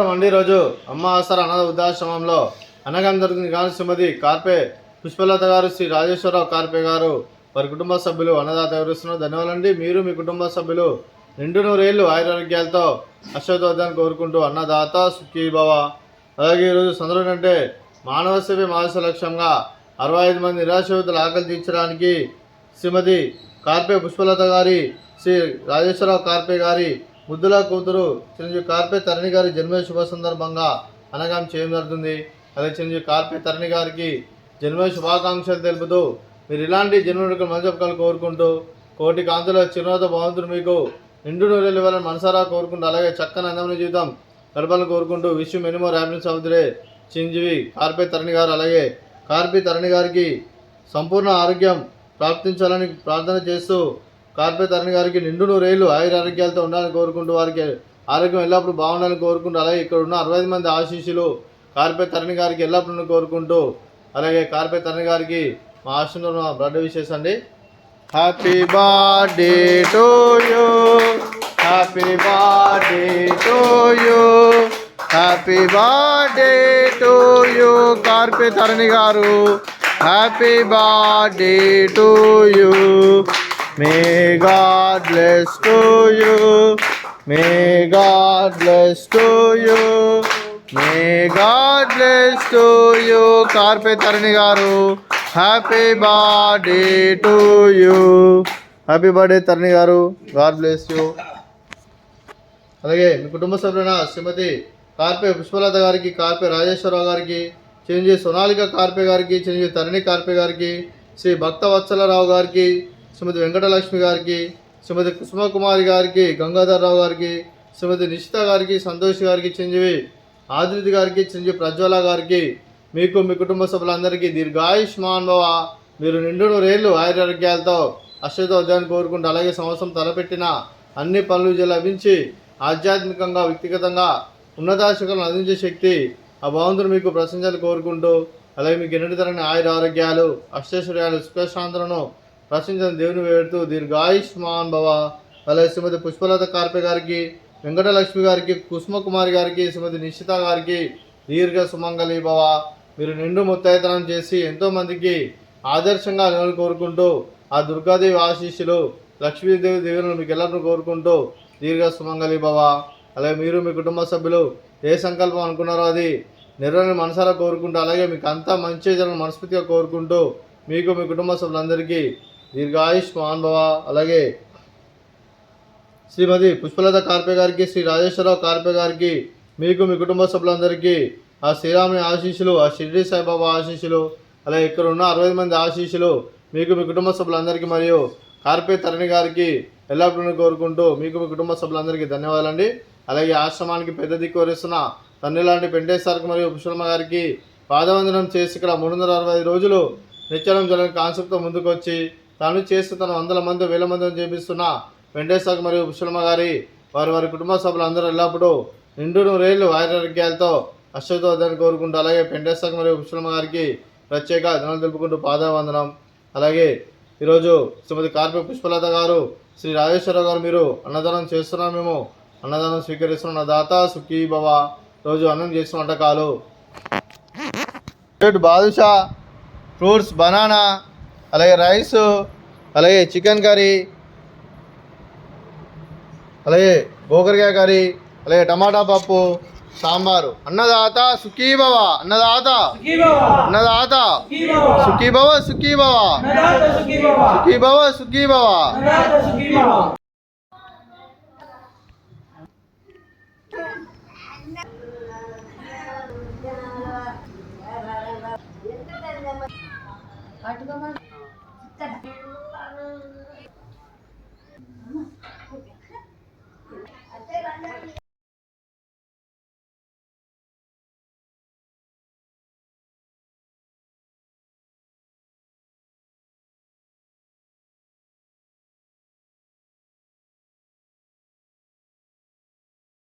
మండి రోజు అమ్మ ఆసర అనాథ వృద్ధాశ్రమంలో అన్నగాం జరుగుతుంది. కానీ శ్రీమతి కార్పే పుష్పలత గారు, శ్రీ రాజేశ్వరరావు కార్పే గారు, వారి కుటుంబ సభ్యులు అన్నదాత వివరిస్తున్నారు. ధన్యవాదాలండి. మీరు మీ కుటుంబ సభ్యులు నిండు నూరేళ్లు ఆయురారోగ్యాలతో అశ్వత్వద్దాన్ని కోరుకుంటూ అన్నదాత సుఖీభవ. అలాగే ఈరోజు సందర్భం అంటే మానవ సేవే మానస లక్ష్యంగా 65 మంది నిరాశ్రితుల ఆకలి తీర్చడానికి శ్రీమతి కార్పే పుష్పలత గారి, శ్రీ రాజేశ్వరరావు కార్పే గారి ముద్దుల కూతురు చిరంజీవి కార్పే తరణి గారి జన్మ శుభ సందర్భంగా అనగాం చేయడం జరుగుతుంది. అలాగే చిరంజీవి కార్పే తరణి గారికి జన్మ శుభాకాంక్షలు తెలుపుతూ మీరు ఇలాంటి జన్మకు మంచి కోరుకుంటూ కోటి కాంతుల చిరునవ్వుతో భగవంతుడు మీకు నిండు నూరేళ్ళు ఇవ్వాలని మనసారా కోరుకుంటూ అలాగే చక్కని అందమైన జీవితం గడపాలని కోరుకుంటూ wish many more happiness of the day చిరంజీవి కార్పే తరణి గారు. అలాగే కార్పే తరణి గారికి సంపూర్ణ ఆరోగ్యం ప్రాప్తించాలని ప్రార్థన చేస్తూ కార్పే తరణి గారికి నిండు నూరేళ్లు ఆయురారోగ్యాలతో ఉండాలని కోరుకుంటూ వారికి ఆరోగ్యం ఎల్లప్పుడూ బాగుండాలని కోరుకుంటూ అలాగే ఇక్కడ ఉన్న 65 మంది ఆశీస్సులు కార్పే తరణి గారికి ఎల్లప్పుడూ కోరుకుంటూ అలాగే కార్పే తరణి గారికి మా ఆశ్రమంలో బర్త్డే విషెస్ అండి. Happy birthday to you, happy birthday to you, happy birthday to you Karpe Tarani garu. Happy birthday to you. May God bless to you. May God bless to you. May God bless to you. Karpe Tarani garu. Happy birthday to you. Happy birthday Tarani garu. God bless you. అలాగే మీ కుటుంబ సభ్యులైన శ్రీమతి కార్పే పుష్పలత గారికి, కార్పే రాజేశ్వరరావు గారికి, చిరంజీవి సోనాలిక కార్పే గారికి, చిరంజీవి తరణి కార్పే గారికి, శ్రీ భక్త వత్సలరావు గారికి, శ్రీమతి వెంకటలక్ష్మి గారికి, శ్రీమతి కుసుమకుమారి గారికి, గంగాధర్రావు గారికి, శ్రీమతి నిషిత గారికి, సంతోష్ గారికి, చిరంజీవి ఆదిత్య గారికి, చిరంజీవి ప్రజ్వల గారికి, మీకు మీ కుటుంబ సభ్యులందరికీ దీర్ఘాయుష్మాన్ భవ. మీరు నిండు నూరేళ్లు ఆయురారోగ్యాలతో అశ్వత్వద్దాన్ని కోరుకుంటూ అలాగే సంవత్సరం తలపెట్టిన అన్ని పనులు లభించి ఆధ్యాత్మికంగా వ్యక్తిగతంగా ఉన్నతాశిఖలను అందించే శక్తి ఆ భగవంతుడు మీకు ప్రశంసలు కోరుకుంటూ అలాగే మీకు ఎన్నటి తరని ఆయురారోగ్యాలు అష్టైశ్వర్యాలు సుఖశాంతులను ప్రశ్నించిన దేవుని వేడుతూ దీర్ఘాయుష్మాన్ భవ. అలాగే శ్రీమతి పుష్పలత కార్పే గారికి, వెంకటలక్ష్మి గారికి, కుసుమకుమారి గారికి, శ్రీమతి నిశ్చిత గారికి దీర్ఘ సుమంగళి భవ. మీరు నిండు ముత్తైతనం చేసి ఎంతోమందికి ఆదర్శంగా నిలవాలని కోరుకుంటూ ఆ దుర్గాదేవి ఆశీస్సులు లక్ష్మీదేవి దేవులను మీకు ఎల్లప్పుడూ కోరుకుంటూ దీర్ఘ సుమంగళి భవ. అలాగే మీరు మీ కుటుంబ సభ్యులు ఏ సంకల్పం అనుకున్నారో అది నెరవేరని మనసారా కోరుకుంటూ అలాగే మీకు అంతా మంచి జరగని మనస్ఫూర్తిగా కోరుకుంటూ మీకు మీ కుటుంబ సభ్యులందరికీ దీర్ఘాయుష్మాన్ భవ. అలాగే శ్రీమతి పుష్పలత కార్పే గారికి, శ్రీ రాజేశ్వరరావు కార్పే గారికి, మీకు మీ కుటుంబ సభ్యులందరికీ ఆ శ్రీరాముని ఆశీస్సులు, ఆ షిర్డీ సాయిబాబా ఆశీస్సులు, అలాగే ఇక్కడ ఉన్న 65 మంది ఆశీస్సులు మీకు మీ కుటుంబ సభ్యులందరికీ మరియు కార్పే తరణి గారికి ఎల్లప్పుడూ కోరుకుంటూ మీకు మీ కుటుంబ సభ్యులందరికీ ధన్యవాదాలండి. అలాగే ఆశ్రమానికి పెద్ద దిక్కు వరిస్తున్న తండ్రి లాంటి పెంటేశ్వరకు మరియు పుష్పలమ్మ గారికి పాదవందనం చేసి ఇక్కడ 365 రోజులు నిత్యానం జరగని కాన్సెప్ట్తో ముందుకు వచ్చి తాను చేస్తూ తన 100 మంది 1000 మందిని చేపిస్తున్న వెంకటేశ్వర మరియు పుష్పలమ్మ గారి వారి కుటుంబ సభ్యులు అందరూ ఎల్లప్పుడూ నిండు నూరేళ్లు ఆయురారోగ్యాలతో అశ్వత్వద్దాన్ని కోరుకుంటూ అలాగే వెంకటేశ్వర మరియు పుష్పలమ్మ గారికి ప్రత్యేక ధనాలు తెలుపుకుంటూ పాదవందనం. అలాగే ఈరోజు శ్రీమతి కార్పే పుష్పలత గారు, శ్రీ రాజేశ్వరరావు గారు మీరు అన్నదానం చేస్తున్నాం, మేము అన్నదానం స్వీకరిస్తున్నాం. నా దాత సుఖీ భవ. రోజు అన్నం చేసిన వంటకాలు బాదుషా, ఫ్రూట్స్, బనానా, అలాగే రైస్, అలాగే చికెన్ కర్రీ, అలాగే గోకరకాయ కర్రీ, అలాగే టమాటా పప్పు, సాంబారు. అన్నదాత సుఖీభవ. అన్నదాత అన్నదాత సుఖీభవ సుఖీభవ సుఖీభవ సుఖీభవ. అటుగా